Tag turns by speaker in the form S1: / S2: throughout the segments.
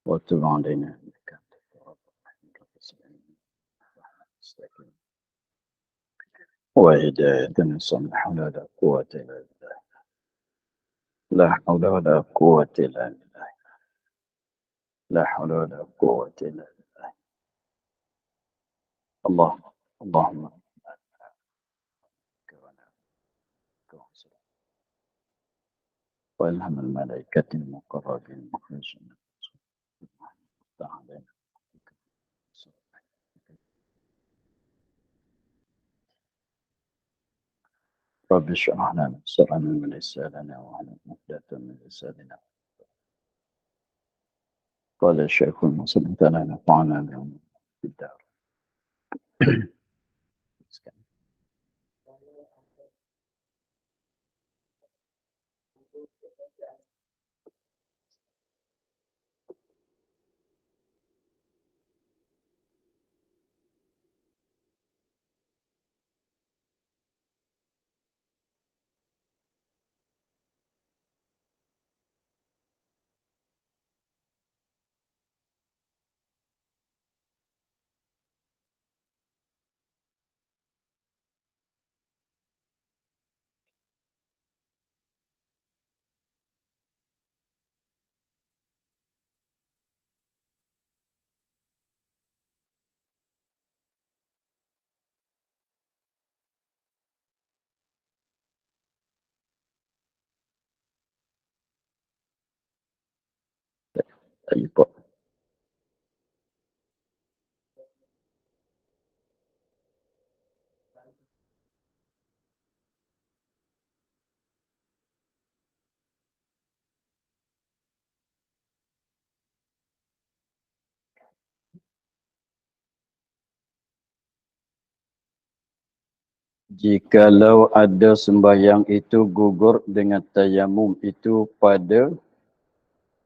S1: وتب علينا إنك أنت التواب الرحيم. وهداية صالحة لا قوة إلا بالله. لا حول ولا قوة إلا بالله. لا حول ولا قوة إلا بالله. اللهم وإلهم الملائكة المقربين مخرجين علينا. رب اشرح لنا صدرنا من لساننا واحلل عقدة من لساننا. قال الشيخ المصلي تعالى نفعنا بهم في الدار. طيب. Jikalau ada sembahyang itu gugur dengan tayamum itu pada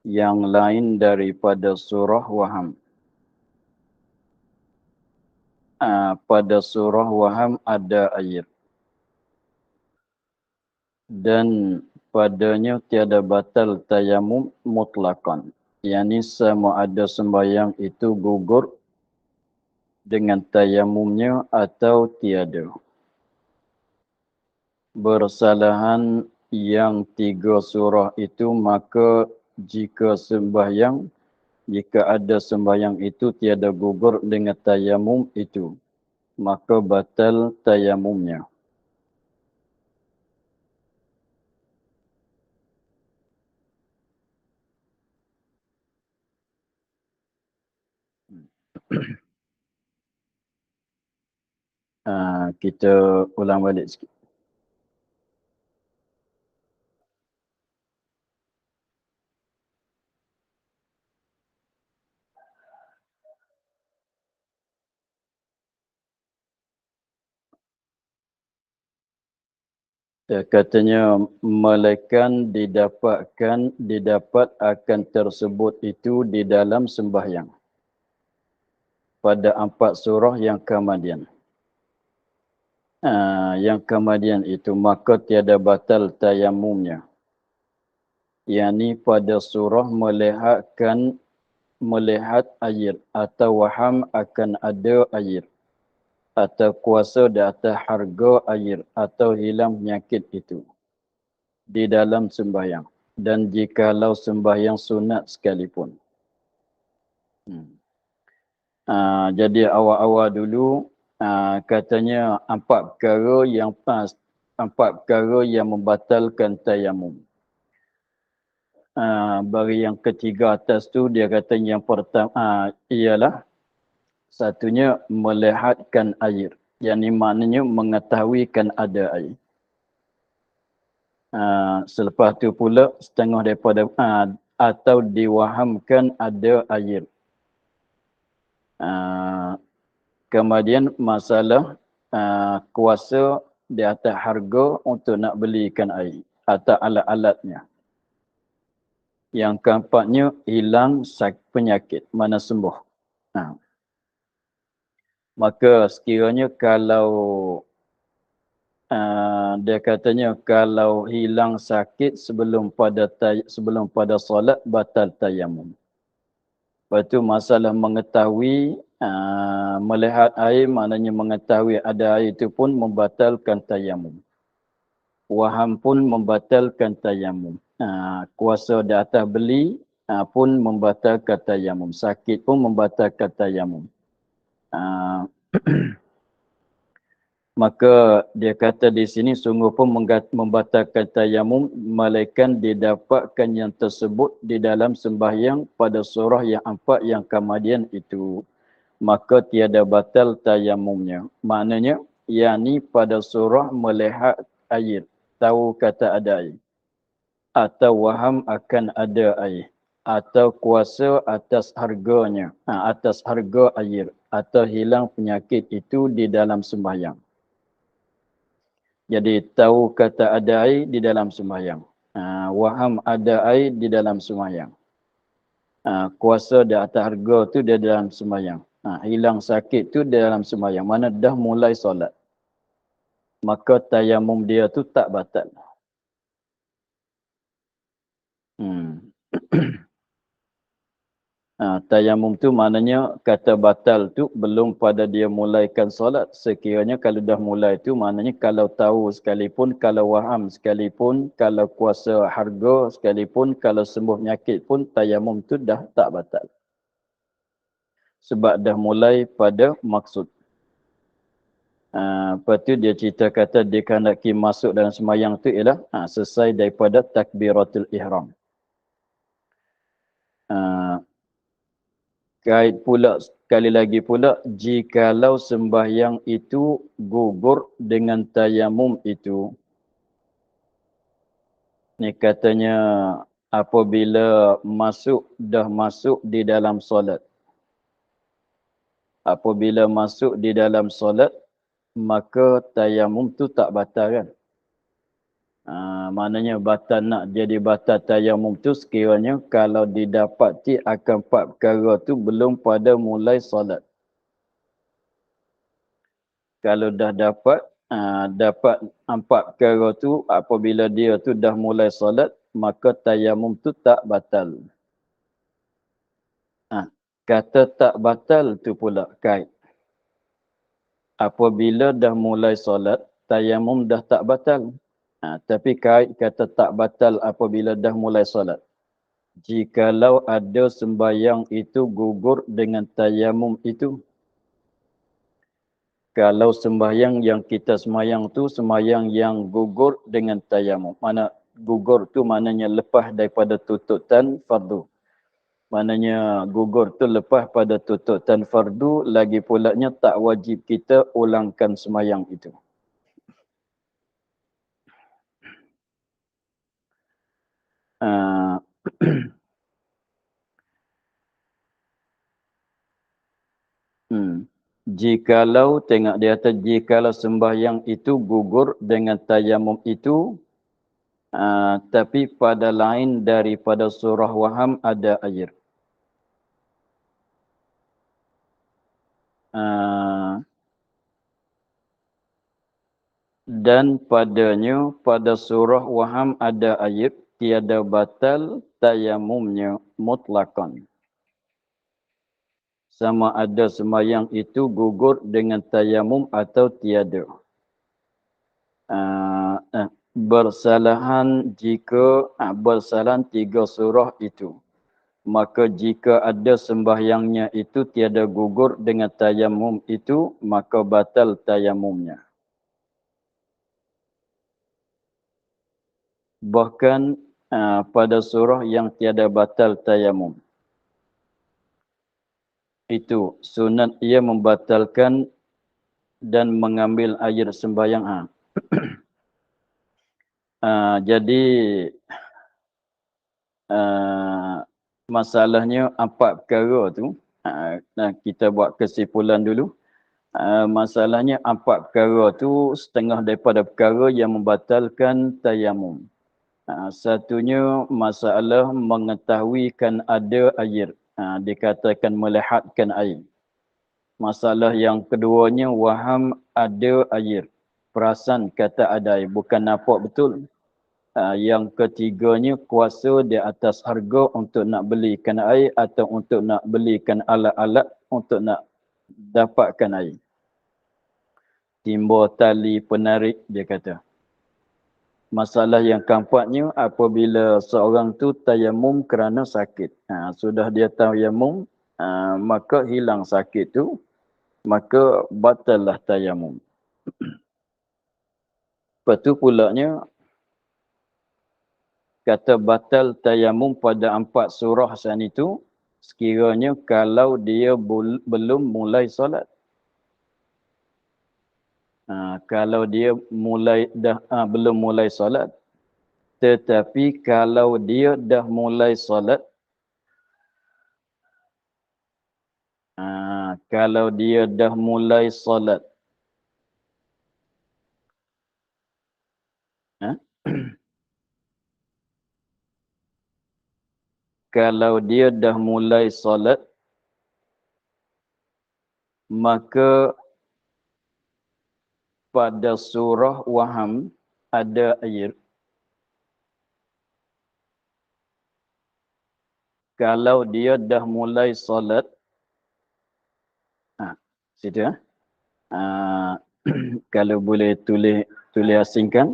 S1: yang lain daripada surah waham. Pada surah waham ada air. Dan padanya tiada batal tayamum mutlakan. Yani sama ada sembahyang itu gugur dengan tayamumnya atau tiada. Bersalahan yang 3 surah itu, maka jika ada sembahyang itu tiada gugur dengan tayamum itu, maka batal tayamumnya. Kita ulang balik sikit. Katanya melekan didapat akan tersebut itu di dalam sembahyang pada 4 surah yang kemudian. Yang kemudian itu maka tiada batal tayamumnya. Yani pada surah melihat air atau waham akan ada air atau kuasa di atas harga air atau hilang penyakit itu di dalam sembahyang, dan jikalau sembahyang sunat sekalipun. Jadi awal-awal dulu katanya 4 perkara yang membatalkan tayamum. Bagi yang ketiga atas tu dia kata yang pertama ialah satunya melihatkan air. Yang maknanya mengetahuikan ada air. Selepas tu pula setengah daripada atau diwahamkan ada air. Kemudian masalah kuasa di atas harga untuk nak belikan air atau alat-alatnya. Yang keempatnya hilang penyakit, mana sembuh. Maka sekiranya kalau dia katanya kalau hilang sakit sebelum pada solat batal tayamum. Lepas tu masalah mengetahui, melihat air maknanya mengetahui ada air itu pun membatalkan tayamum. Waham pun membatalkan tayamum. Kuasa di atas beli pun membatalkan tayamum. Sakit pun membatalkan tayamum. Maka dia kata di sini sungguh pun membatalkan tayamum melainkan didapatkan yang tersebut di dalam sembahyang pada surah yang 4 yang kemudian itu. Maka tiada batal tayamumnya. Maknanya, yakni pada surah melihat air. Tahu kata ada air. Atau waham akan ada air. Atau kuasa atas harganya. Atas harga air. Atau hilang penyakit itu di dalam sembahyang. Jadi tahu kata ada air di dalam sembahyang. Waham ada air di dalam sembahyang. Kuasa di atas harga tu di dalam sembahyang. Hilang sakit tu di dalam sembahyang. Mana dah mulai solat. Maka tayamum dia tu tak batal. Tayamum tu maknanya kata batal tu belum pada dia mulaikan solat. Sekiranya kalau dah mulai tu maknanya kalau tahu sekalipun, kalau waham sekalipun, kalau kuasa harga sekalipun, kalau sembuh penyakit pun tayamum tu dah tak batal. Sebab dah mulai pada maksud. Lepas tu dia cerita kata dia kehendaki masuk dalam sembahyang tu ialah selesai daripada takbiratul ihram. Kait pula sekali lagi pula, jikalau sembahyang itu gugur dengan tayamum itu. Ni katanya apabila dah masuk di dalam solat. Apabila masuk di dalam solat, maka tayamum tu tak batal kan. Maknanya batal nak jadi batal tayamum tu sekiranya kalau didapati akan 4 perkara tu belum pada mulai solat. Kalau dah dapat 4 perkara tu apabila dia tu dah mulai solat, maka tayamum tu tak batal. Kata tak batal tu pula kait. Apabila dah mulai solat, tayamum dah tak batal. Tapi kait kata tak batal apabila dah mulai solat. Jikalau ada sembahyang itu gugur dengan tayamum itu. Kalau sembahyang yang kita sembahyang tu sembahyang yang gugur dengan tayamum. Mana gugur tu maknanya lepas daripada tututan fardu. Maknanya gugur tu lepas pada tututan fardu, lagi pulaknya tak wajib kita ulangkan sembahyang itu. Jikalau, tengok dia kata, jikalau sembahyang itu gugur dengan tayamum itu, tapi pada lain daripada surah waham ada air. Dan padanya pada surah waham ada ayat tiada batal tayamumnya mutlakon. Sama ada sembahyang itu gugur dengan tayamum atau tiada. Bersalahan jika bersalahan 3 surah itu. Maka jika ada sembahyangnya itu tiada gugur dengan tayamum itu, maka batal tayamumnya. Bahkan pada surah yang tiada batal tayamum. Itu sunat ia membatalkan dan mengambil air sembahyang. Jadi masalahnya 4 perkara tu. Kita buat kesimpulan dulu. Masalahnya 4 perkara tu setengah daripada perkara yang membatalkan tayamum. Satunya masalah mengetahuikan ada air. Dikatakan melihatkan air. Masalah yang keduanya waham ada air. Perasan kata ada air. Bukan nampak betul. Yang ketiganya kuasa di atas harga untuk nak belikan air atau untuk nak belikan alat-alat untuk nak dapatkan air. Timba tali penarik, dia kata. Masalah yang keempatnya apabila seorang tu tayamum kerana sakit. Sudah dia tayamum, maka hilang sakit tu, maka batallah tayamum. Lepas tu pulaknya, kata batal tayamum pada 4 surah san itu, sekiranya kalau dia belum mulai solat. Kalau dia belum mulai solat, tetapi kalau dia dah mulai solat, kalau dia dah mulai solat, kalau dia dah mulai solat, maka pada surah Waham ada air. Kalau dia dah mulai solat, situ kalau boleh tulis asingkan.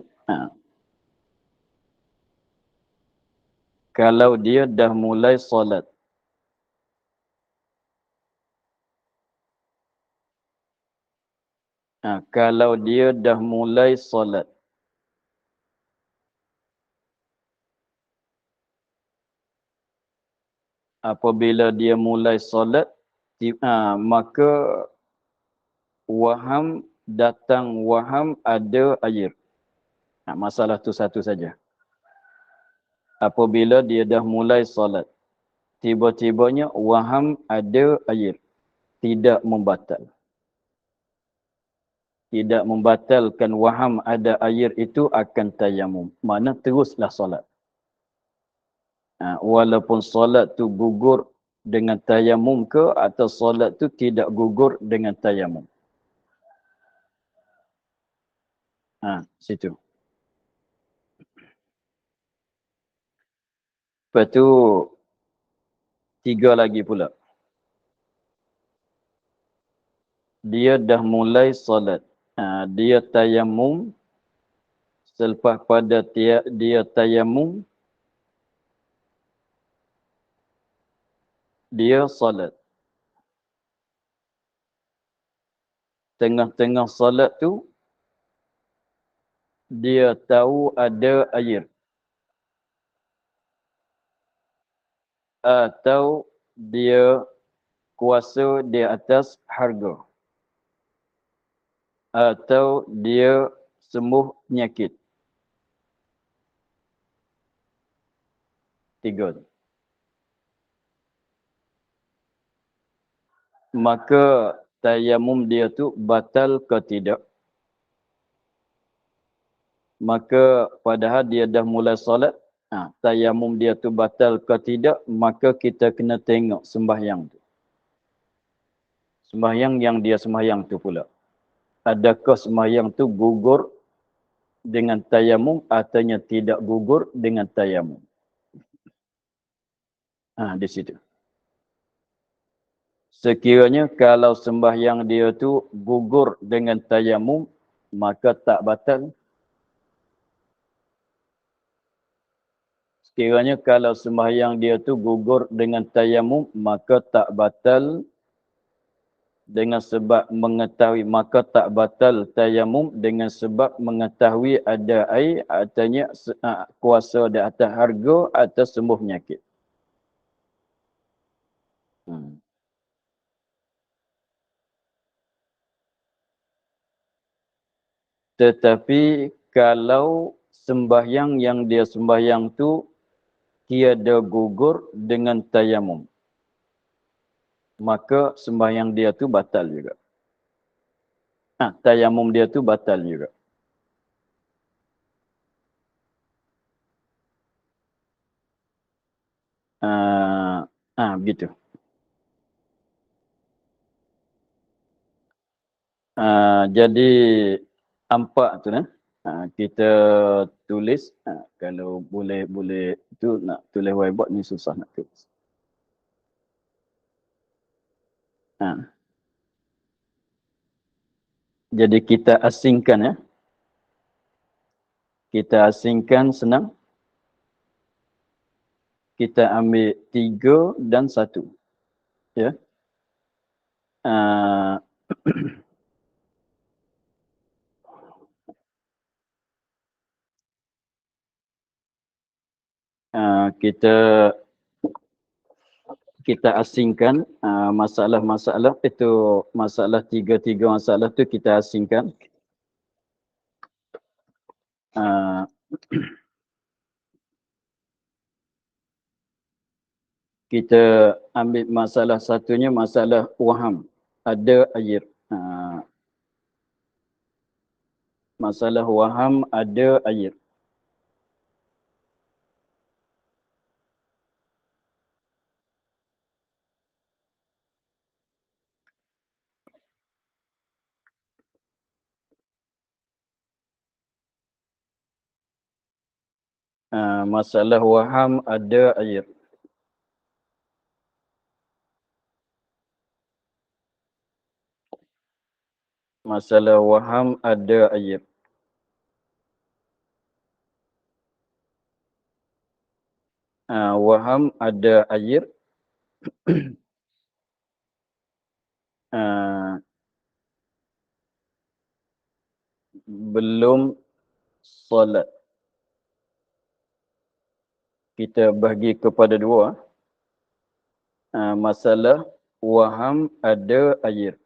S1: Kalau dia dah mulai solat, kalau dia dah mulai solat, apabila dia mulai solat, maka waham datang waham ada air. Masalah tu satu saja. Apabila dia dah mulai solat, tiba-tibanya waham ada air, tidak membatal. Tidak membatalkan waham ada air itu akan tayamum. Mana teruslah solat. Walaupun solat tu gugur dengan tayamum ke atau solat tu tidak gugur dengan tayamum. Situ. Lepas tu 3 lagi pula. Dia dah mulai solat. Dia tayamum. Selepas pada dia tayamum, dia solat. Tengah-tengah solat tu, dia tahu ada air. Atau dia kuasa di atas harga. Atau dia sembuh penyakit. 3. Maka tayamum dia tu batal ke tidak? Maka padahal dia dah mulai solat, tayamum dia tu batal ke tidak, maka kita kena tengok sembahyang tu. Sembahyang yang dia sembahyang tu pula. Adakah sembahyang tu gugur dengan tayamum atau tidak gugur dengan tayamum? Di situ. Sekiranya kalau sembahyang dia tu gugur dengan tayamum, maka tak batal. Sekiranya kalau sembahyang dia tu gugur dengan tayamum, maka tak batal dengan sebab mengetahui, maka tak batal tayamum dengan sebab mengetahui ada air, artinya kuasa di atas harga atau sembuh penyakit. Tetapi kalau sembahyang yang dia sembahyang tu tiada gugur dengan tayamum, maka sembahyang dia tu batal juga. Tayamum dia tu batal juga. Begitu. Jadi 4 tu Kita tulis, kalau boleh tu nak tulis whiteboard ni susah nak tulis. Jadi kita asingkan ya. Kita asingkan senang. Kita ambil 3 dan 1. Ya. Kita asingkan masalah-masalah itu, masalah 3 masalah tu kita asingkan. Kita ambil masalah satunya, masalah waham, ada air. Masalah waham, ada air. Masalah waham, ada air. Masalah waham, ada air. Waham, ada air. Belum solat. Kita bagi kepada 2. Masalah waham, ada air.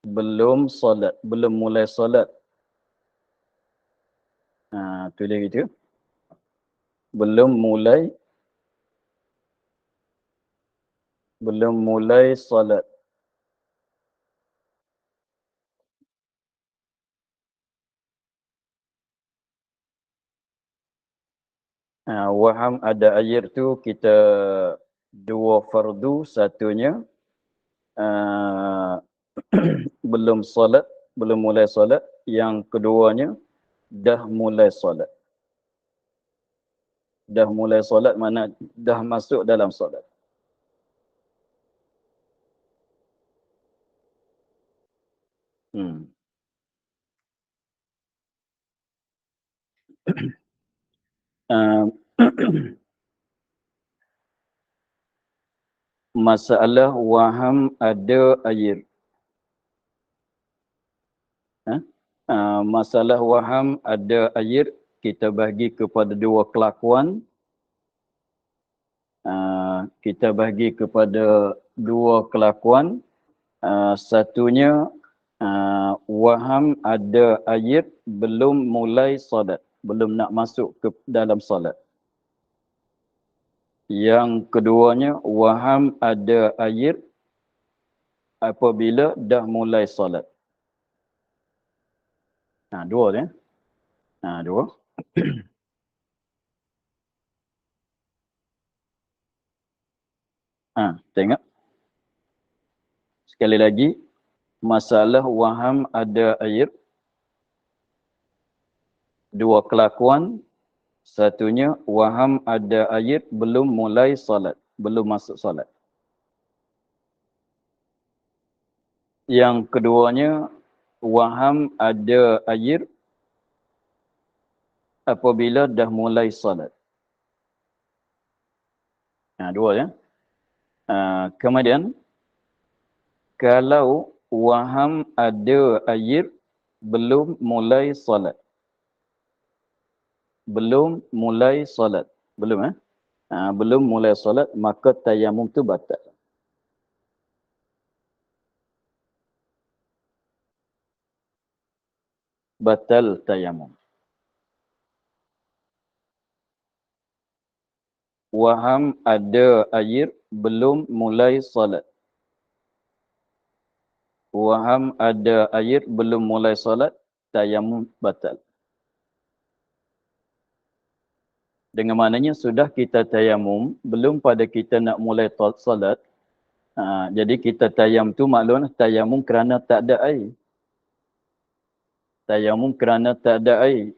S1: Belum solat, belum mulai solat. Tulis gitu. Belum mulai solat. Waham, ada air tu kita 2 fardu, satunya belum solat, belum mulai solat. Yang keduanya dah mulai solat. Dah mulai solat mana dah masuk dalam solat. Masalah waham, ada air. Masalah waham, ada air, kita bagi kepada 2 kelakuan. Kita bagi kepada 2 kelakuan. Satunya waham, ada air, belum mulai solat, belum nak masuk ke dalam solat. Yang keduanya waham, ada air apabila dah mulai solat. 2 ya. 2. Tengok. Sekali lagi, masalah waham, ada air, 2 kelakuan. Satunya waham, ada air, belum mulai solat, belum masuk solat. Yang keduanya waham, ada air apabila dah mulai solat. 2 ya. Kemudian kalau waham, ada air, belum mulai solat. Belum mulai solat. Belum belum mulai solat, maka tayamum tu batal. Batal tayamum. Waham, ada air, belum mulai solat. Waham, ada air, belum mulai solat, tayamum batal. Dengan maknanya sudah kita tayamum, belum pada kita nak mulai solat. Jadi kita tayam tu maklum tayamum kerana tak ada air. Tayamum kerana tak ada air.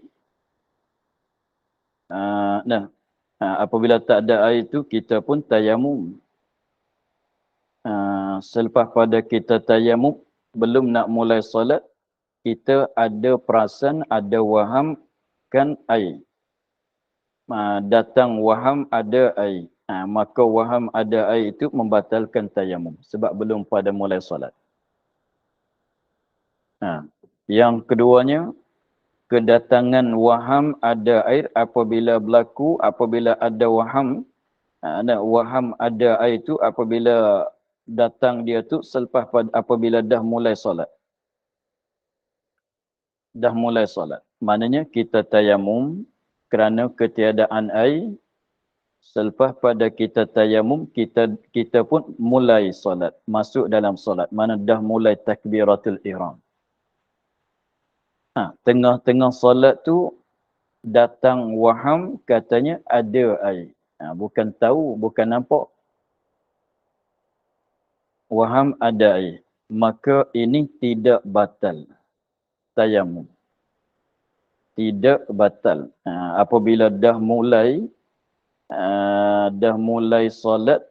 S1: Apabila tak ada air itu, kita pun tayamum. Selepas pada kita tayamum, belum nak mulai solat, kita ada perasan, ada waham kan air. Datang waham ada air. Maka waham ada air itu membatalkan tayamum. Sebab belum pada mulai solat. Yang keduanya, kedatangan waham ada air apabila berlaku, apabila ada waham. Waham ada air itu apabila datang dia tu selepas apabila dah mulai solat. Dah mulai solat. Maknanya kita tayamum kerana ketiadaan air. Selepas pada kita tayamum, kita pun mulai solat. Masuk dalam solat. Mana dah mulai takbiratul ihram. Tengah-tengah solat tu datang waham katanya ada air. Bukan tahu, bukan nampak. Waham ada air. Maka ini tidak batal tayamum. Tidak batal. Apabila dah mulai solat,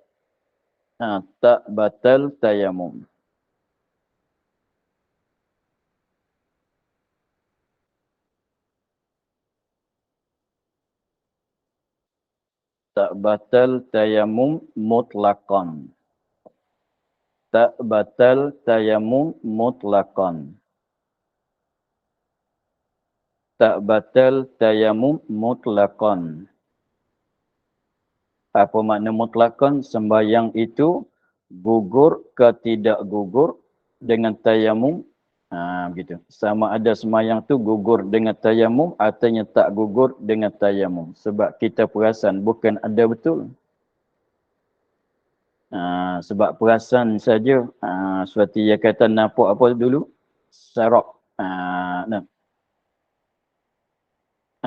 S1: tak batal tayamum. Tak batal tayamum mutlaqan. Tak batal tayamum mutlaqan. Tak batal tayamum mutlaqan. Apa makna mutlaqan? Sembahyang itu gugur ke tidak gugur dengan tayamum. Begitu. Sama ada sembahyang tu gugur dengan tayamum atau tak gugur dengan tayamum. Sebab kita perasan bukan ada betul. Sebab perasan saja. Seperti dia kata nampak apa dulu? Sarok.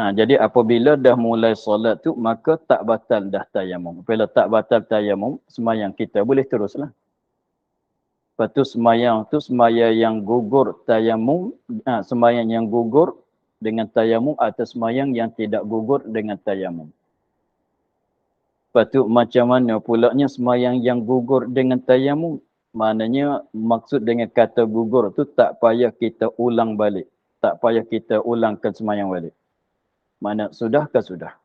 S1: Jadi apabila dah mulai solat tu, maka tak batal dah tayamum. Apabila tak batal tayamum, sembahyang kita boleh teruslah. Lepas tu sembahyang yang gugur tayamum, sembahyang yang gugur dengan tayamum atau sembahyang yang tidak gugur dengan tayamum. Lepas tu macam mana pulaknya sembahyang yang gugur dengan tayamum? Maknanya maksud dengan kata gugur tu tak payah kita ulang balik. Tak payah kita ulangkan sembahyang balik. Mana sudah ke sudah?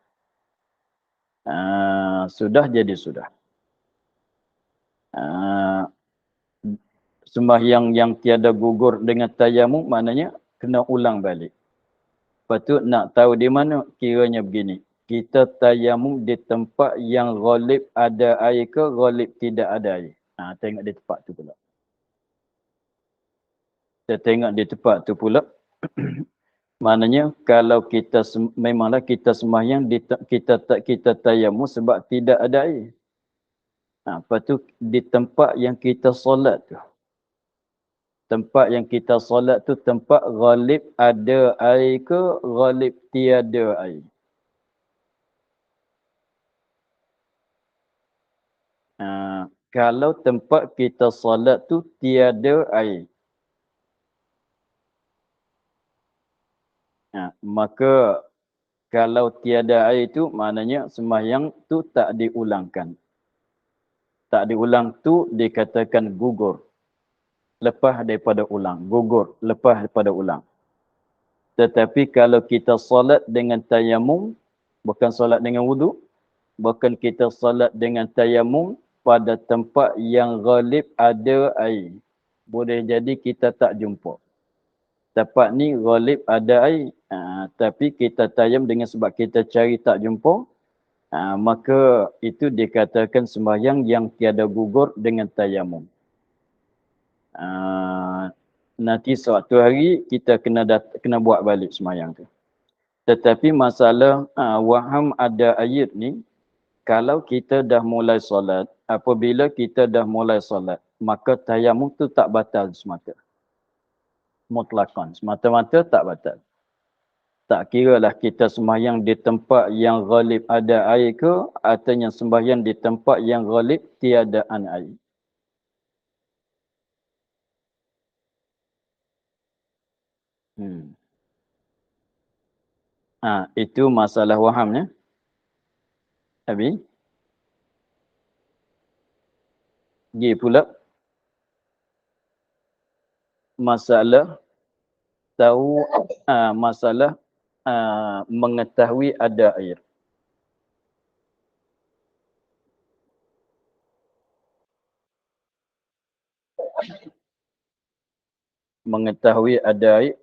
S1: Sudah jadi sudah. Sembahyang yang tiada gugur dengan tayamum maknanya kena ulang balik. Lepas tu nak tahu di mana kiranya begini. Kita tayamum di tempat yang ghalib ada air ke ghalib tidak ada air. Tengok di tempat tu pula. Kita tengok di tempat tu pula. Maknanya kalau kita memanglah kita sembahyang kita tayamum sebab tidak ada air. Lepas tu di tempat yang kita solat tu. Tempat yang kita solat tu tempat ghalib ada air ke ghalib tiada air. Kalau tempat kita solat tu tiada air. Maka kalau tiada air tu maknanya sembahyang tu tak diulangkan. Tak diulang tu dikatakan gugur. Lepas daripada ulang. Gugur lepas daripada ulang. Tetapi kalau kita solat dengan tayamum, bukan solat dengan wudu, bukan kita solat dengan tayamum pada tempat yang ghalib ada air. Boleh jadi kita tak jumpa. Tempat ni ghalib ada air. Tapi kita tayam dengan sebab kita cari tak jumpa. Maka itu dikatakan sembahyang yang tiada gugur dengan tayamum. Nanti suatu hari kita kena buat balik sembahyang tu. Tetapi masalah waham ada air ni, kalau kita dah mulai solat, apabila kita dah mulai solat, maka tayamum tu tak batal semata. Mutlaqan, semata-mata tak batal. Tak kiralah kita sembahyang di tempat yang ghalib ada air ke, atau yang sembahyang di tempat yang ghalib tiadaan air. Itu masalah wahamnya. Abi. G pula. Masalah tahu, masalah mengetahui ada air. Mengetahui ada air.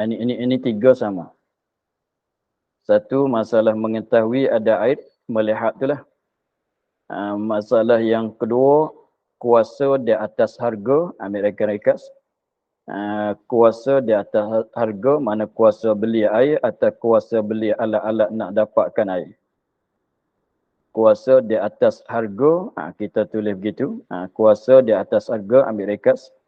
S1: Ini tiga sama. Satu, masalah mengetahui ada air, melihat itulah. Masalah yang kedua, kuasa di atas harga, Amerika Syarikat. Kuasa di atas harga, mana kuasa beli air atau kuasa beli alat-alat nak dapatkan air. Kuasa di atas harga, kita tulis begitu. Kuasa di atas harga, Amerika Syarikat.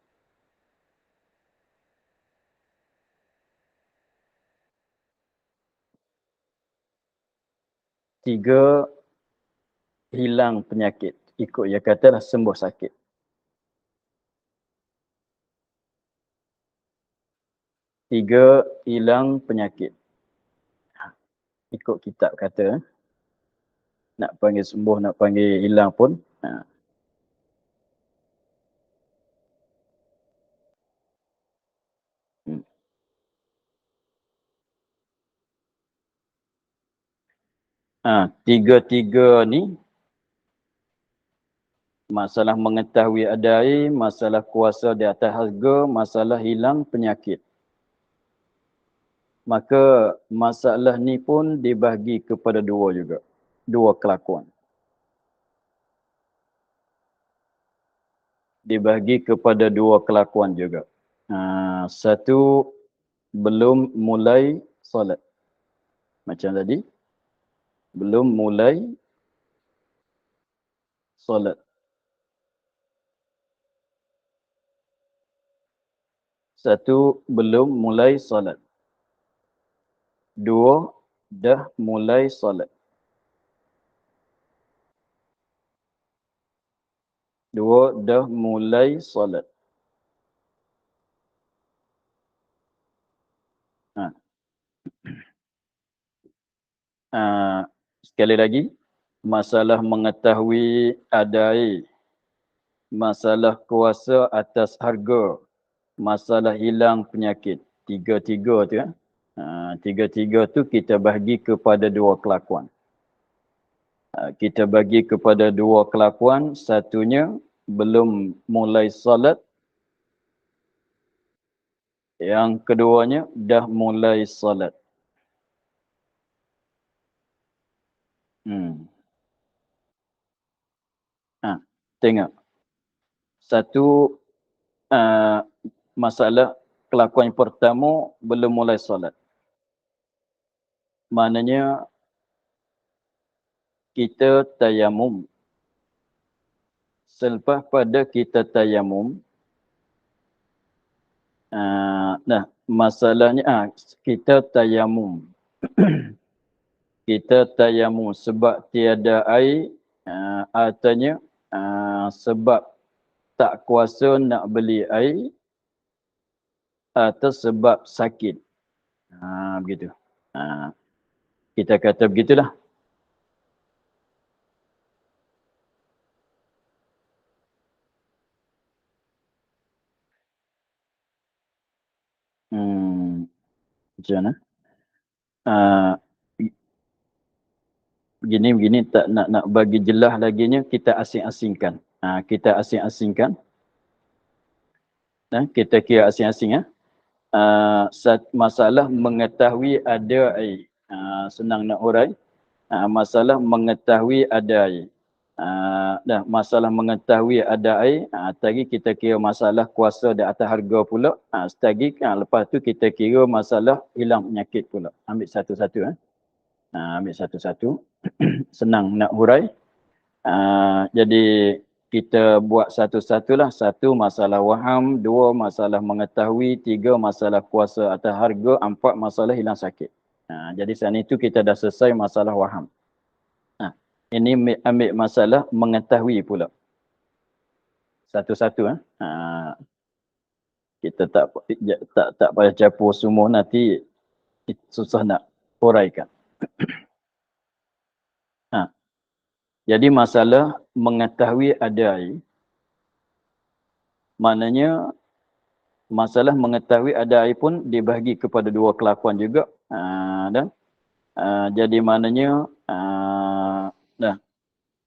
S1: Tiga, hilang penyakit. Ikut dia katalah sembuh sakit. Tiga, hilang penyakit. Ikut kitab kata. Nak panggil sembuh, nak panggil hilang pun. Tiga-tiga ni, masalah mengetahui ada air, masalah kuasa di atas harga, masalah hilang penyakit. Maka masalah ni pun dibahagi kepada dua juga. Dua kelakuan. Dibahagi kepada dua kelakuan juga. Satu, belum mulai solat. Macam tadi. Belum mulai solat. Satu, belum mulai solat. Dua, dah mulai solat. Dua, dah mulai solat. Sekali lagi, masalah mengetahui ada air, masalah kuasa atas harga, masalah hilang penyakit. Tiga-tiga tu ya. Tiga-tiga tu kita bahagi kepada dua kelakuan. Kita bagi kepada dua kelakuan. Satunya, belum mulai solat. Yang keduanya, dah mulai solat. Tengok. Satu, masalah kelakuan yang pertama, belum mulai solat. Maknanya, kita tayamum. Selepas pada kita tayamum, masalahnya, kita tayamum. Kita tayamum sebab tiada air, artinya sebab tak kuasa nak beli air, atau sebab sakit. Begitu. Kita kata begitulah. Macam mana? Begini tak nak bagi jelas laginya, kita asing-asingkan. Kita asing-asingkan. Kita kira asing-asing. Masalah mengetahui ada air. Senang nak urai. Masalah mengetahui ada air. Masalah mengetahui ada air. Tadi kita kira masalah kuasa di atas harga pula. Setagi, lepas tu kita kira masalah hilang penyakit pula. Ambil satu-satu. Ambil satu-satu. Senang nak hurai. Jadi kita buat satu-satulah. Satu, masalah waham. Dua, masalah mengetahui. Tiga, masalah kuasa atas harga. Empat, masalah hilang sakit. Jadi saat itu kita dah selesai masalah waham. Ini ambil masalah mengetahui pula. Satu-satu. Kita tak payah campur semua, nanti susah nak uraikan. Jadi masalah mengetahui ada air, maknanya masalah mengetahui ada air pun dibahagi kepada dua kelakuan juga. Jadi maknanya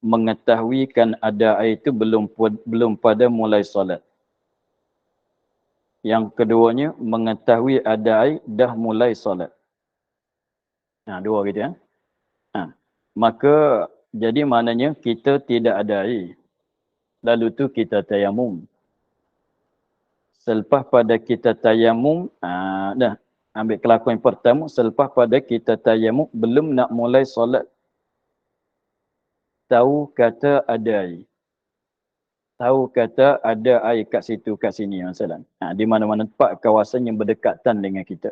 S1: mengetahui kan ada air itu belum pada mulai solat. Yang keduanya mengetahui ada air dah mulai solat. Dua gitu ya. Maka jadi maknanya kita tidak ada air. Lalu tu kita tayamum. Selepas pada kita tayamum, ambil kelakuan yang pertama, selepas pada kita tayamum, belum nak mulai solat, tahu kata ada air. Tahu kata ada air kat situ, kat sini, masalah. Di mana-mana tempat kawasan yang berdekatan dengan kita.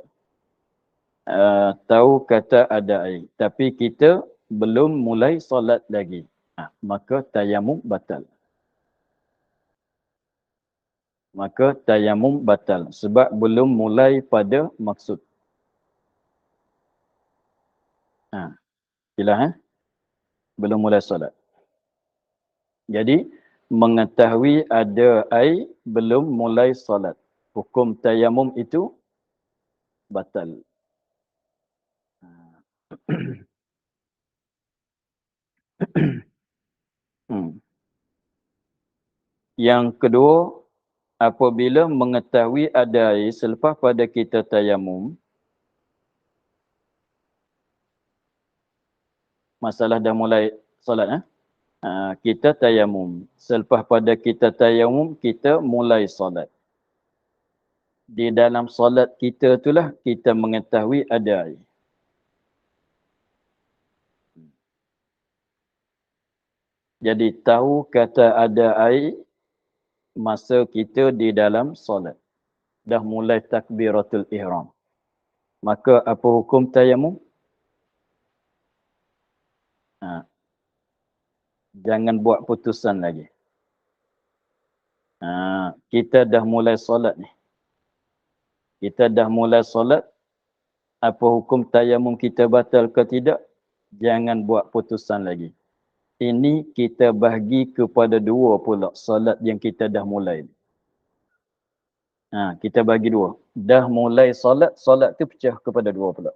S1: Tahu kata ada air. Tapi kita belum mulai solat lagi. Maka tayamum batal. Maka tayamum batal. Sebab belum mulai pada maksud. Jelas belum mulai solat. Jadi, mengetahui ada air belum mulai solat. Hukum tayamum itu batal. Yang kedua, apabila mengetahui ada air selepas pada kita tayamum, masalah dah mulai solat, kita tayamum. Selepas pada kita tayamum, kita mulai solat. Di dalam solat kita itulah kita mengetahui ada air. Jadi tahu kata ada air masa kita di dalam solat. Dah mulai takbiratul ihram. Maka apa hukum tayamum? Jangan buat putusan lagi. Kita dah mulai solat ni. Kita dah mulai solat. Apa hukum tayamum kita batal ke tidak? Jangan buat putusan lagi. Ini kita bahagi kepada dua pula solat yang kita dah mulai. Kita bagi dua. Dah mulai solat, solat tu pecah kepada dua pula.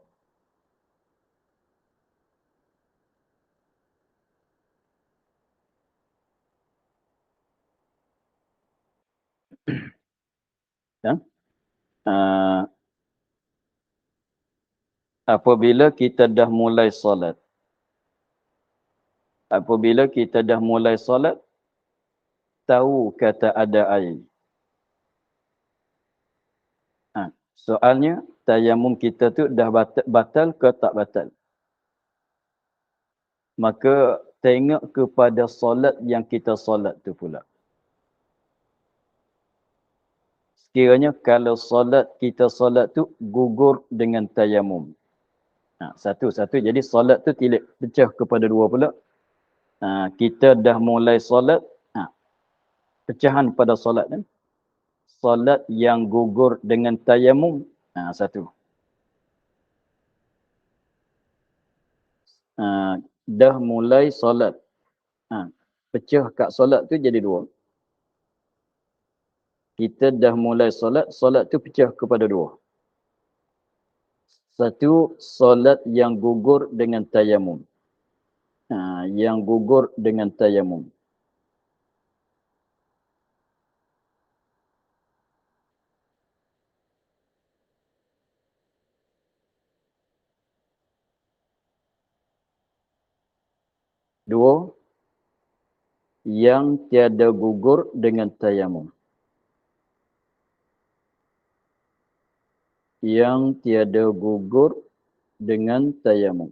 S1: Apabila kita dah mulai solat. Apabila kita dah mulai solat, tahu kata ada air. Soalnya, tayamum kita tu dah batal ke tak batal? Maka, tengok kepada solat yang kita solat tu pula. Sekiranya kalau solat kita solat tu gugur dengan tayamum. Satu. Jadi solat tu tidak pecah kepada dua pula. Kita dah mulai solat. Pecahan pada solat kan. Solat yang gugur dengan tayamum. Satu. Dah mulai solat. Pecah kat solat tu jadi dua. Kita dah mulai solat. Solat tu pecah kepada dua. Satu, solat yang gugur dengan tayamum. Yang gugur dengan tayamum. Dua, yang tiada gugur dengan tayamum. Yang tiada gugur dengan tayamum.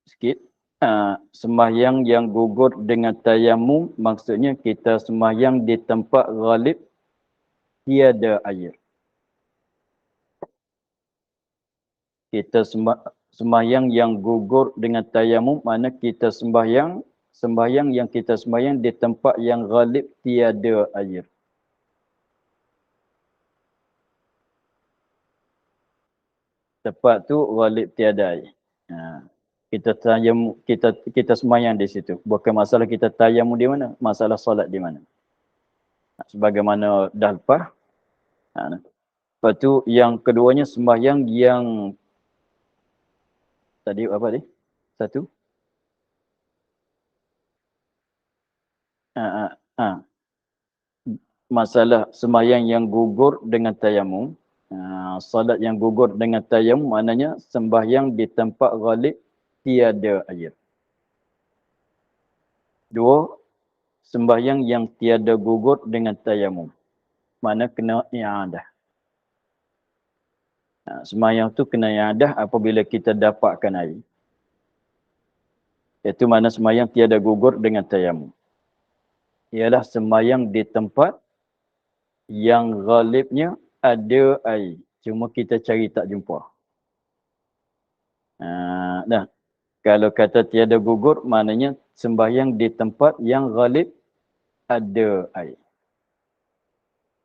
S1: Sikit. Sembahyang yang gugur dengan tayamum, maksudnya kita sembahyang di tempat ghalib tiada air. Kita sembahyang yang gugur dengan tayamum, mana kita sembahyang yang kita sembahyang di tempat yang ghalib tiada air. Tempat tu ghalib tiada air. Ha. Kita sembahyang di situ. Bukan masalah kita tayamum di mana, masalah solat di mana. Sebagaimana dah lepas. Ha. Lepas tu yang keduanya sembahyang yang tadi apa ni? Satu. Ha, ha, ha. Masalah sembahyang yang gugur dengan tayamum. Salat yang gugur dengan tayamum maknanya sembahyang di tempat ghalib tiada air. Dua, sembahyang yang tiada gugur dengan tayamum. Mana kena i'adah. Sembahyang tu kena i'adah apabila kita dapatkan air. Iaitu mana sembahyang tiada gugur dengan tayamum. Ialah sembahyang di tempat yang ghalibnya ada air. Cuma kita cari tak jumpa. Dah. Kalau kata tiada gugur, maknanya sembahyang di tempat yang ghalib ada air.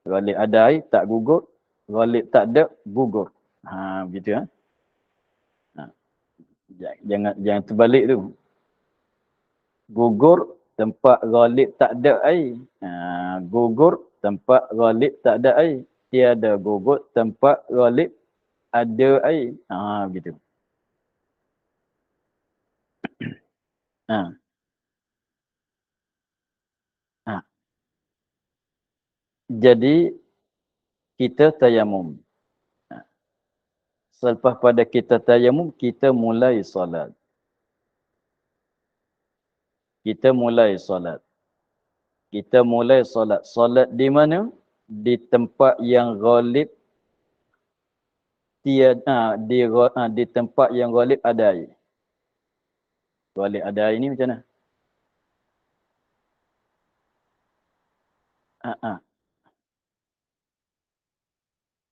S1: Ghalib ada air, tak gugur. Ghalib tak ada, gugur. Begitu. Jangan terbalik tu. Gugur, tempat ghalib tak ada air. Gugur, tempat ghalib tak ada air. Tiada gugur, tempat ghalib ada air. Begitu. Ha. Ha. Jadi, kita tayamum. Selepas pada kita tayamum, kita mulai solat. Kita mulai solat. Kita mulai solat. Solat di mana? Di tempat yang ghalib di tempat yang ghalib ada air. Ghalib ada air ni macam mana?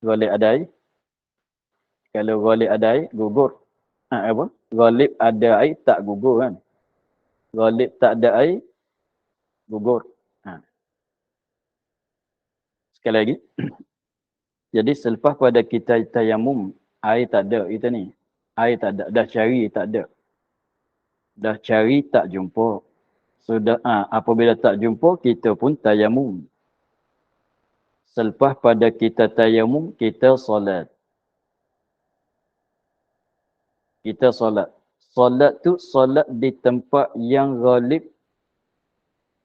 S1: Ghalib ada air. Kalau ghalib ada air, gugur. Apa? Ghalib ada air, tak gugur kan? Ghalib tak ada air, gugur. Sekali lagi. Jadi selepas pada kita tayamum, air tak ada kita ni. Air tak ada. Dah cari tak ada. Dah cari tak jumpa. Sudah apabila tak jumpa, kita pun tayamum. Selepas pada kita tayamum, kita solat. Kita solat. Solat tu solat di tempat yang ghalib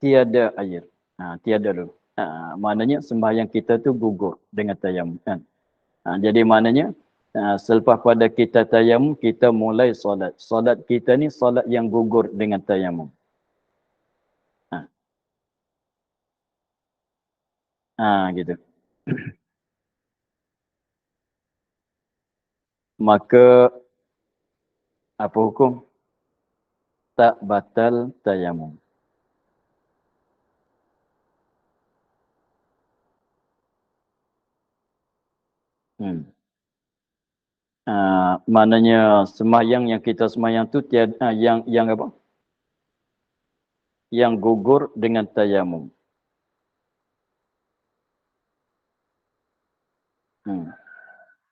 S1: tiada air. Tiada dulu. Maknanya sembahyang kita tu gugur dengan tayamum kan. Jadi maknanya selepas pada kita tayamum, kita mulai solat. Solat kita ni solat yang gugur dengan tayamum. Gitu. Maka apa hukum? Tak batal tayamum. Maknanya sembahyang yang kita sembahyang tu tiada yang apa? Yang gugur dengan tayamum.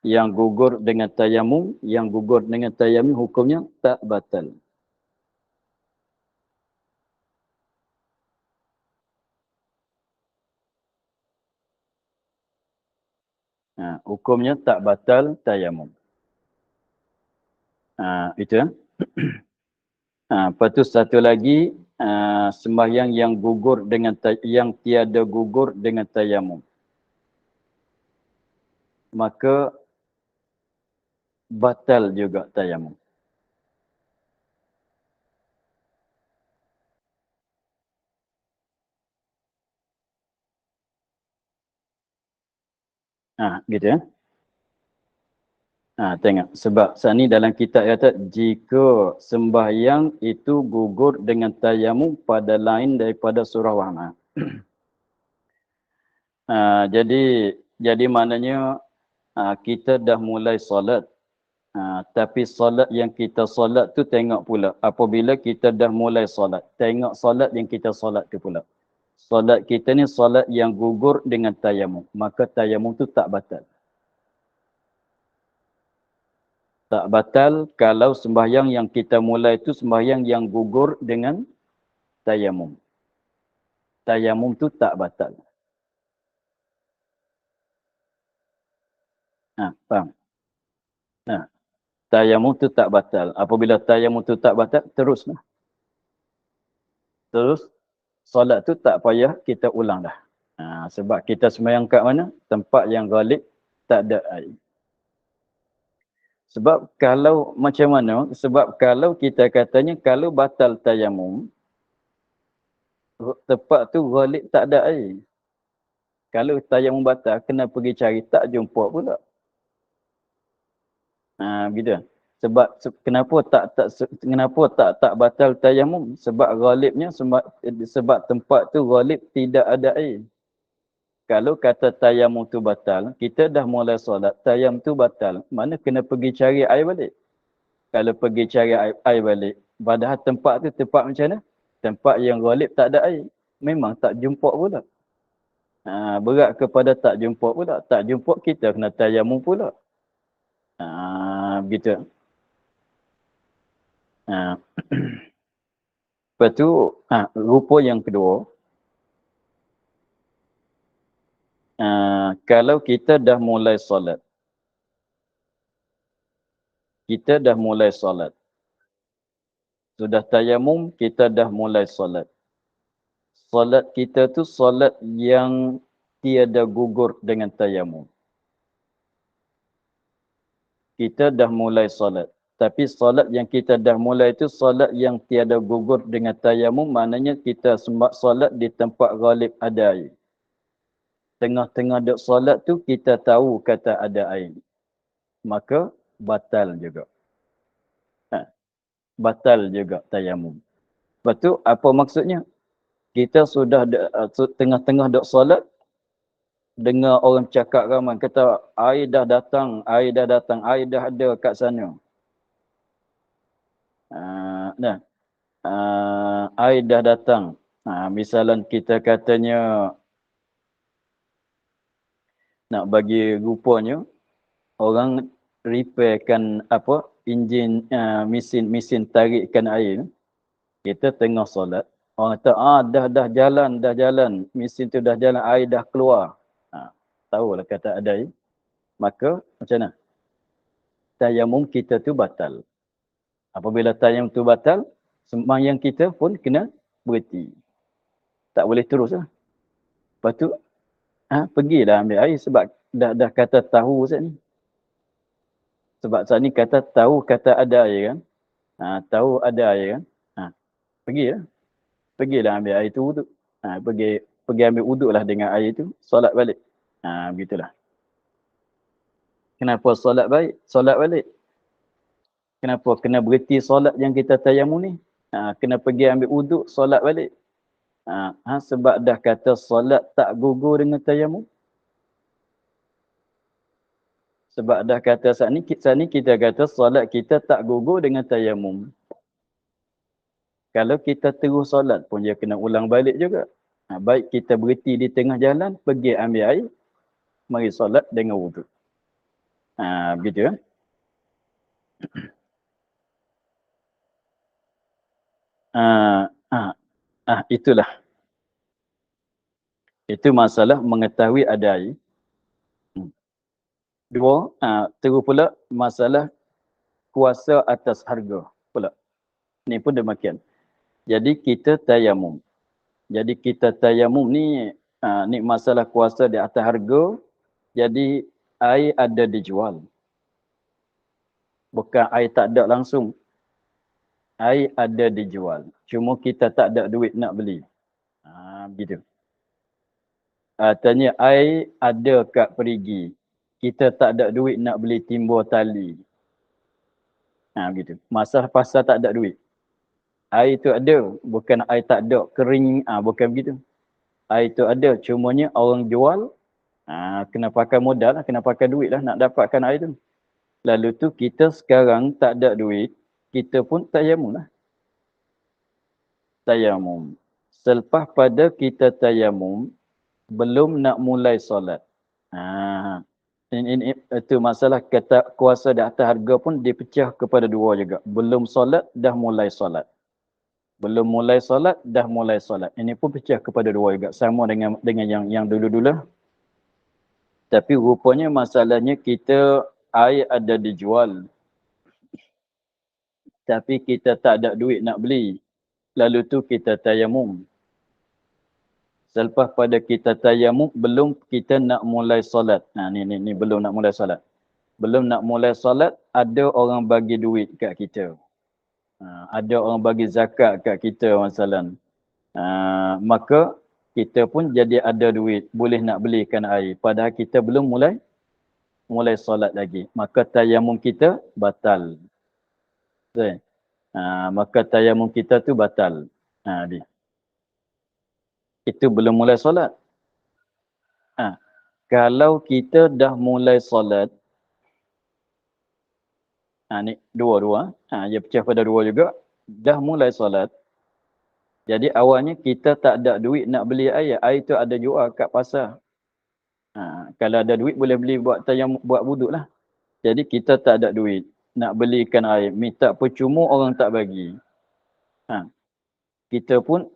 S1: Yang gugur dengan tayamum hukumnya tak batal. Hukumnya tak batal tayamum. Itu ya. Lepas tu satu lagi sembahyang yang gugur dengan yang tiada gugur dengan tayamum. Maka batal juga tayamum. Gitu ya. Tengok. Sebab saat ni dalam kitab kata, jika sembahyang itu gugur dengan tayamum pada lain daripada surah Wahmah. Jadi maknanya kita dah mulai solat. Tapi solat yang kita solat tu tengok pula. Apabila kita dah mulai solat, tengok solat yang kita solat tu pula. Solat kita ni solat yang gugur dengan tayamum. Maka tayamum tu tak batal. Tak batal kalau sembahyang yang kita mulai tu sembahyang yang gugur dengan tayamum. Tayamum tu tak batal. Faham? Tayamum tu tak batal. Apabila tayamum tu tak batal, teruslah. Terus, solat tu tak payah kita ulang dah. Sebab kita sembahyang kat mana? Tempat yang ghalib tak ada air. Sebab kalau macam mana? Sebab kalau kita katanya kalau batal tayamum, tempat tu ghalib tak ada air. Kalau tayamum batal, kena pergi cari, tak jumpa pula. Gitu. Sebab kenapa tak batal tayamum? Sebab ghalibnya sebab tempat tu ghalib tidak ada air. Kalau kata tayamum tu batal, kita dah mulai solat, tayamum tu batal, mana kena pergi cari air balik. Kalau pergi cari air balik, padahal tempat tu tempat macam mana? Tempat yang ghalib tak ada air. Memang tak jumpa pula. Berat kepada tak jumpa pula. Tak jumpa, kita kena tayamum pula. Begitu. Lepas tu, rupa yang kedua, kalau kita dah mulai solat, sudah tayamum, kita dah mulai solat. Solat kita tu solat yang tiada gugur dengan tayamum. Kita dah mulai solat. Tapi solat yang kita dah mulai itu solat yang tiada gugur dengan tayamum, maknanya kita solat di tempat ghalib ada air. Tengah-tengah duk solat tu kita tahu kata ada air. Maka batal juga. Batal juga tayamum. Lepas tu apa maksudnya? Kita sudah tengah-tengah duk solat, dengar orang cakap ramai, kata air dah datang, air dah ada kat sana. Air dah datang. Misalan kita katanya nak bagi rupanya, orang repairkan enjin, mesin tarikkan air. Kita tengah solat, orang kata dah jalan, mesin tu dah jalan, air dah keluar. Tahulah kata ada air. Maka macam mana? Tayamum kita tu batal. Apabila tayamum tu batal, sembahyang kita pun kena berhenti. Tak boleh terus lah. Lepas tu, pergilah ambil air sebab dah kata tahu saat ni. Sebab saat ni kata tahu kata ada air kan. Tahu ada air kan. Pergilah ambil air tu wuduk. Pergi ambil wuduk lah dengan air tu, solat balik. Begitulah. Kenapa solat balik? Kenapa kena berhenti solat yang kita tayamum ni? Kena pergi ambil wuduk, solat balik. Sebab dah kata solat tak gugur dengan tayamum. Sebab dah kata saat ni kita kata solat kita tak gugur dengan tayamum. Kalau kita terus solat pun dia kena ulang balik juga. Baik kita berhenti di tengah jalan, pergi ambil air, mari solat dengan wuduk. Begitu kan? Itulah. Itu masalah mengetahui ada air. Dua, terus pula masalah kuasa atas harga pula. Ni pun demikian. Jadi kita tayamum. Ni masalah kuasa di atas harga. Jadi air ada dijual. Bukan air tak ada langsung. Air ada dijual. Cuma kita tak ada duit nak beli. Begitu. Tanya air ada kat perigi. Kita tak ada duit nak beli timbul tali. Begitu. Masalah pasal tak ada duit. Air tu ada. Bukan air tak ada. Kering. Bukan begitu. Air tu ada. Cumanya orang jual. Kena pakai modal lah. Kena pakai duit lah nak dapatkan air tu. Lalu tu kita sekarang tak ada duit, kita pun tayamum lah. Tayamum. Selepas pada kita tayamum, belum nak mulai solat. Ini itu masalah kata kuasa di atas harga pun dipecah kepada dua juga. Belum solat, dah mulai solat. Belum mulai solat, dah mulai solat. Ini pun pecah kepada dua juga. Sama dengan yang dulu-dulu. Tapi rupanya masalahnya kita air ada dijual. Tapi kita tak ada duit nak beli. Lalu tu kita tayamum. Selepas pada kita tayamum, belum kita nak mulai solat. Ni belum nak mulai solat. Belum nak mulai solat, ada orang bagi duit kat kita. Ada orang bagi zakat kat kita masalah. Maka kita pun jadi ada duit. Boleh nak belikan air. Padahal kita belum mulai solat lagi. Maka tayamum kita batal. Maka tayamum kita tu batal. Itu belum mulai solat. Kalau kita dah mulai solat, ni dua-dua, dia pecah pada dua juga, dah mulai solat. Jadi awalnya kita tak ada duit nak beli air. Air tu ada jual kat pasar. Kalau ada duit boleh beli buat tayamum, buat wuduk lah. Jadi kita tak ada duit nak belikan air. Minta percuma orang tak bagi. Kita pun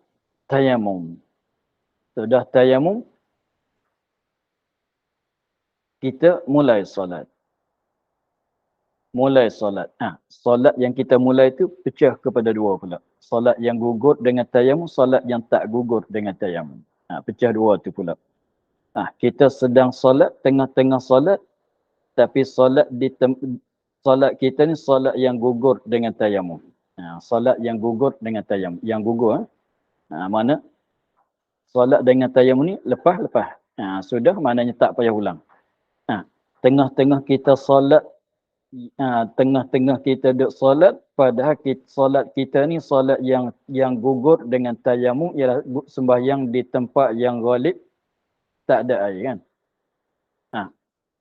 S1: tayamum. Sudah tayamum, kita mulai solat. Mulai solat. Solat yang kita mulai tu pecah kepada dua pula. Solat yang gugur dengan tayamum, solat yang tak gugur dengan tayamum. Pecah dua tu pula. Kita sedang solat, tengah-tengah solat, tapi solat kita ni solat yang gugur dengan tayamum. Solat yang gugur dengan tayamum. Yang gugur, mana? Solat dengan tayamum ni lepas. Sudah, maknanya tak payah ulang. Tengah-tengah kita solat, tengah-tengah kita duduk solat, padahal solat kita ni solat yang gugur dengan tayamum, ialah sembahyang di tempat yang ghalib, tak ada air kan.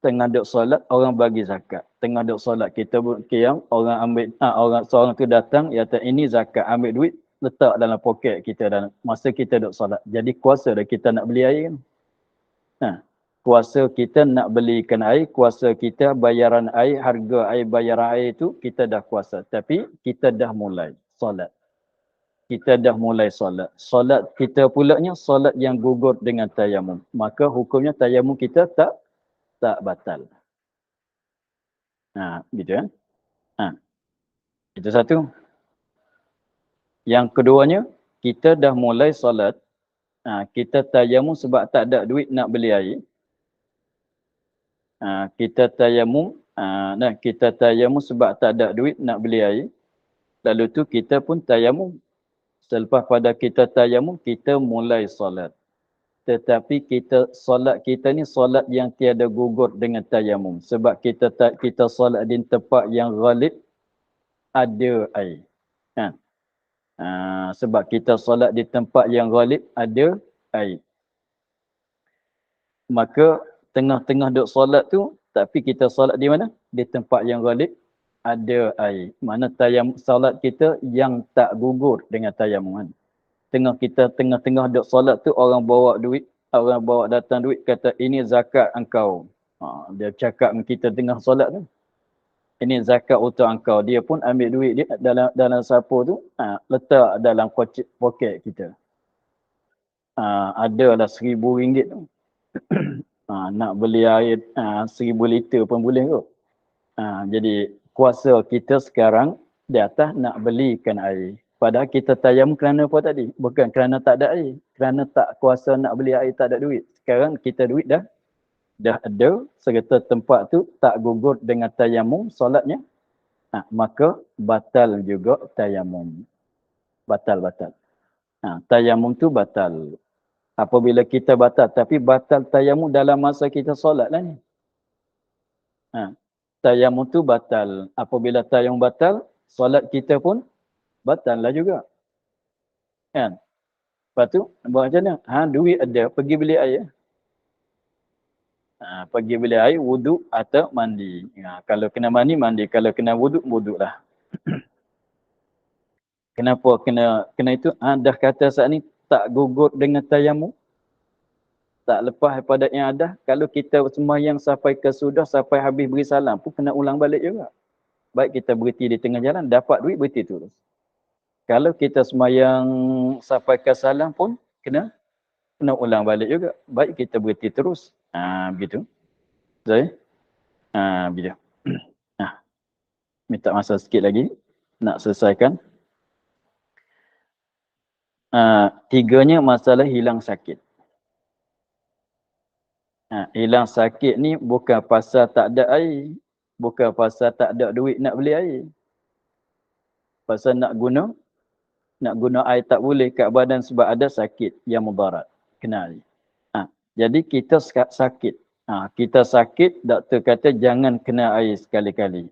S1: Tengah duduk solat, orang bagi zakat. Tengah duduk solat, kita qiyam, orang ambil, seorang tu datang, dia kata, ini zakat, ambil duit, letak dalam poket kita dalam masa kita duduk solat. Jadi kuasa dah kita nak beli air kan. Kuasa kita nak belikan air, kuasa kita bayaran air, harga air, bayaran air itu kita dah kuasa. Tapi kita dah mulai solat. Kita dah mulai solat. Solat kita pulaknya solat yang gugur dengan tayamum. Maka hukumnya tayamum kita tak batal. Gitu kan. Itu satu. Yang keduanya, kita dah mulai solat. Kita tayamum sebab tak ada duit nak beli air. Kita tayamum sebab tak ada duit nak beli air. Lalu tu kita pun tayamum. Selepas pada kita tayamum, kita mulai solat. Tetapi solat kita ni solat yang tiada gugur dengan tayamum. Sebab kita solat di tempat yang ghalib ada air. Sebab kita solat di tempat yang ghalib ada air. Maka tengah-tengah duduk solat tu, tapi kita solat di mana? Di tempat yang ghalib ada air. Mana solat kita yang tak gugur dengan tayamum. Tengah-tengah duduk solat tu, orang bawa datang duit, kata ini zakat engkau. Dia cakap dengan kita tengah solat tu, ini zakat untuk engkau. Dia pun ambil duit dia dalam sapu tu, letak dalam poket kita. Adalah RM1,000 tu. Nak beli air 1,000 liter pun boleh kot. Jadi kuasa kita sekarang di atas nak belikan air. Padahal kita tayamum kerana apa tadi? Bukan kerana tak ada air. Kerana tak kuasa nak beli air, tak ada duit. Sekarang kita duit dah ada, serta tempat tu tak gugur dengan tayamum solatnya. Maka batal juga tayamum. Batal. Tayamum tu batal. Apabila kita batal, tapi batal tayamum dalam masa kita solat lah ni. Tayamum tu batal. Apabila tayamum batal, solat kita pun batal lah juga. Kan? Lepas tu, buat macam mana? Duit ada, pergi beli air. Pergi beli air, wuduk atau mandi. Kalau kena mandi, mandi. Kalau kena wuduk, wuduklah. Kenapa kena itu? Dah kata saat ni tak gugur dengan tayamum. Tak lepas daripada yang ada. Kalau kita sembahyang sampai ke sudah, sampai habis beri salam pun kena ulang balik juga. Baik kita berhenti di tengah jalan, dapat duit berhenti terus. Kalau kita sembahyang sampai ke salam pun kena ulang balik juga. Baik kita berhenti terus. Begitu. Zai? Begitu. Minta masa sikit lagi. Nak selesaikan. Tiganya masalah hilang sakit. Hilang sakit ni bukan pasal tak ada air. Bukan pasal tak ada duit nak beli air. Pasal nak guna air tak boleh kat badan sebab ada sakit yang mudarat. Kena air. Jadi kita sakit. Kita sakit, doktor kata jangan kena air sekali-kali.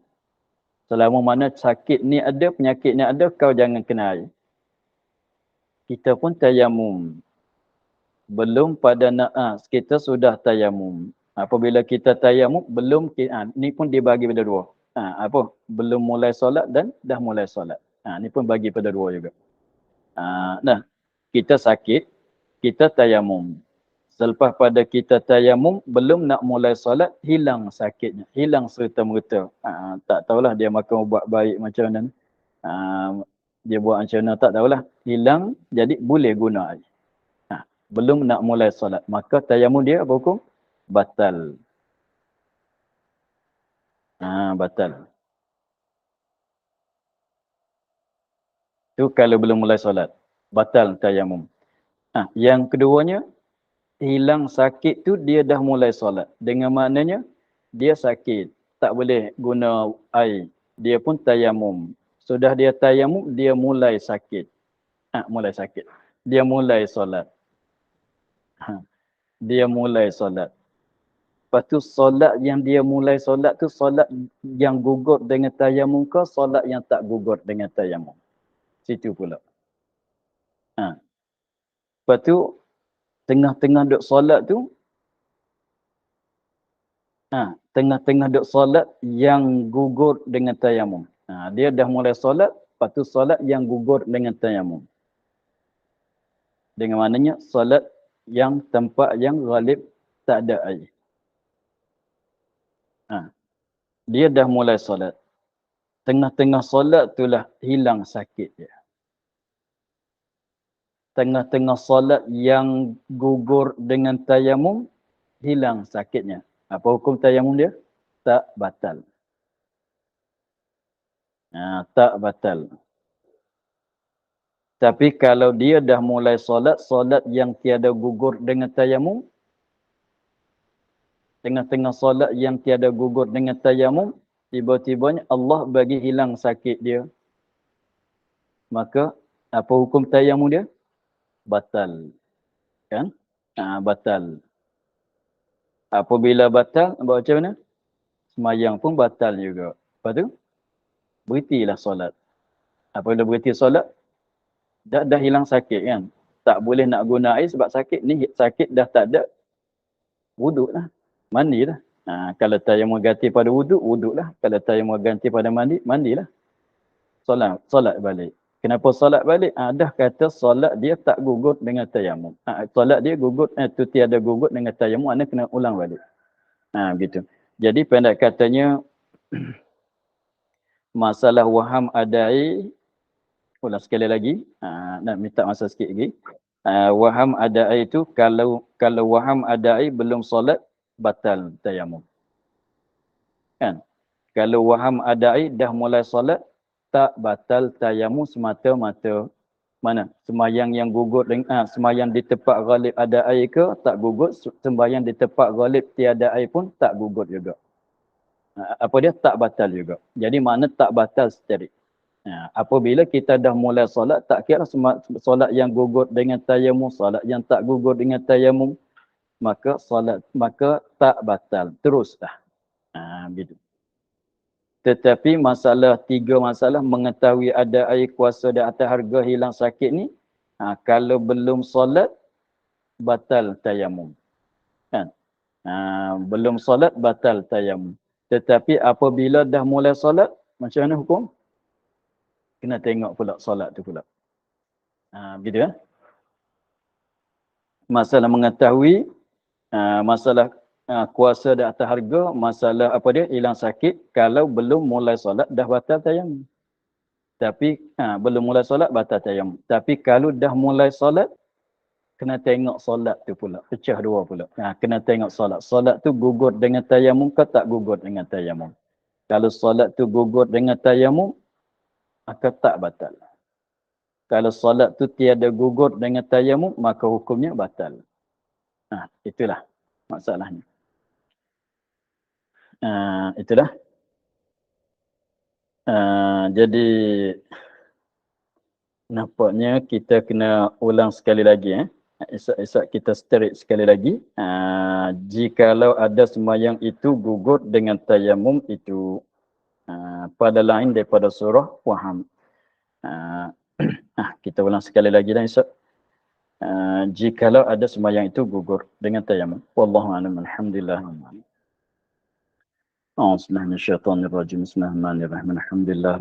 S1: Selama mana sakit ni ada, penyakit ni ada, kau jangan kena air. Kita pun tayamum. Belum pada kita sudah tayamum. Apabila kita tayamum, belum ni pun dibagi pada dua. Belum mulai solat dan dah mulai solat. Ni pun bagi pada dua juga. Kita sakit, kita tayamum. Selepas pada kita tayamum, belum nak mulai solat, hilang sakitnya. Hilang serta-merta. Tak tahulah dia makan ubat baik macam mana. Dia buat macam mana, tak tahulah. Hilang, jadi boleh guna air. Belum nak mulai solat. Maka tayamum dia apa hukum? Batal. Batal. Itu kalau belum mulai solat. Batal tayamum. Yang keduanya, hilang sakit tu dia dah mulai solat. Dengan maknanya, dia sakit. Tak boleh guna air. Dia pun tayamum. Sudah dia tayamum, dia mulai sakit. Mulai sakit. Dia mulai solat. Dia mulai solat. Lepas tu solat yang dia mulai solat tu solat yang gugur dengan tayamum ke solat yang tak gugur dengan tayamum. Situ pula. Lepas tu tengah-tengah duk solat tu tengah-tengah duk solat yang gugur dengan tayamum. Dia dah mulai solat, lepas tu solat yang gugur dengan tayamum. Dengan maknanya solat yang tempat yang ghalib tak ada air. Dia dah mulai solat. Tengah-tengah solat itulah hilang sakit dia. Tengah-tengah solat yang gugur dengan tayamum, hilang sakitnya. Apa hukum tayamum dia? Tak batal. Tak batal. Tapi kalau dia dah mulai solat yang tiada gugur dengan tayamum, tengah-tengah solat yang tiada gugur dengan tayamum, tiba-tibanya Allah bagi hilang sakit dia. Maka, apa hukum tayamum dia? Batal. Kan? Batal. Apabila batal, buat macam mana? Semayang pun batal juga. Lepas tu, berhentilah solat. Apabila berhenti solat, dah hilang sakit kan. Tak boleh nak guna air sebab sakit ni sakit dah tak ada. Wuduk lah. Mandi lah. Kalau tayamum ganti pada wuduk lah. Kalau tayamum ganti pada mandi, mandilah. Solat balik. Kenapa solat balik? Dah kata solat dia tak gugur dengan tayamum. Solat dia gugur, tu tiada gugur dengan tayamum, anda kena ulang balik. Begitu. Jadi pendek katanya, masalah waham adai, ulang sekali lagi, nak minta masa sikit lagi. Waham adai itu, kalau waham adai belum solat, batal tayamum. Kan? Kalau waham adai dah mulai solat, tak batal tayamum semata-mata. Mana? Sembahyang yang gugur dengan sembahyang di tempat ghalib ada air ke tak gugur, sembahyang di tempat ghalib tiada air pun tak gugur juga. Apa dia? Tak batal juga. Jadi makna tak batal secara. Apabila kita dah mulai solat, tak kira solat yang gugur dengan tayamum, solat yang tak gugur dengan tayamum, maka tak batal. Terus dah. Begitu. Tetapi tiga masalah mengetahui ada air kuasa di atas harga hilang sakit ni, kalau belum solat, batal tayamum. Kan? Belum solat batal tayamum. Tetapi apabila dah mulai solat, macam mana hukum? Kena tengok pula solat tu pula. Begitu ya. Masalah mengetahui, masalah kuasa di atas harga, masalah apa dia, hilang sakit, kalau belum mulai solat dah batal tayamum. Tapi belum mulai solat batal tayamum. Tapi kalau dah mulai solat, kena tengok solat tu pula. Pecah dua pula. Kena tengok solat. Solat tu gugur dengan tayamum ke tak gugur dengan tayamum. Kalau solat tu gugur dengan tayamum, maka tak batal. Kalau solat tu tiada gugur dengan tayamum, maka hukumnya batal. Itulah masalahnya. Itulah. Jadi, nampaknya kita kena ulang sekali lagi. Esok kita straight sekali lagi. Jikalau ada sembahyang itu gugur dengan tayamum itu pada lain daripada surah faham. Kita ulang sekali lagi dah esok. Jikalau ada sembahyang itu gugur dengan tayamum. Wallahu a'lam. Alhamdulillah. Bismillahirrahmanirrahim. Bismillahirrahmanirrahim. Alhamdulillah.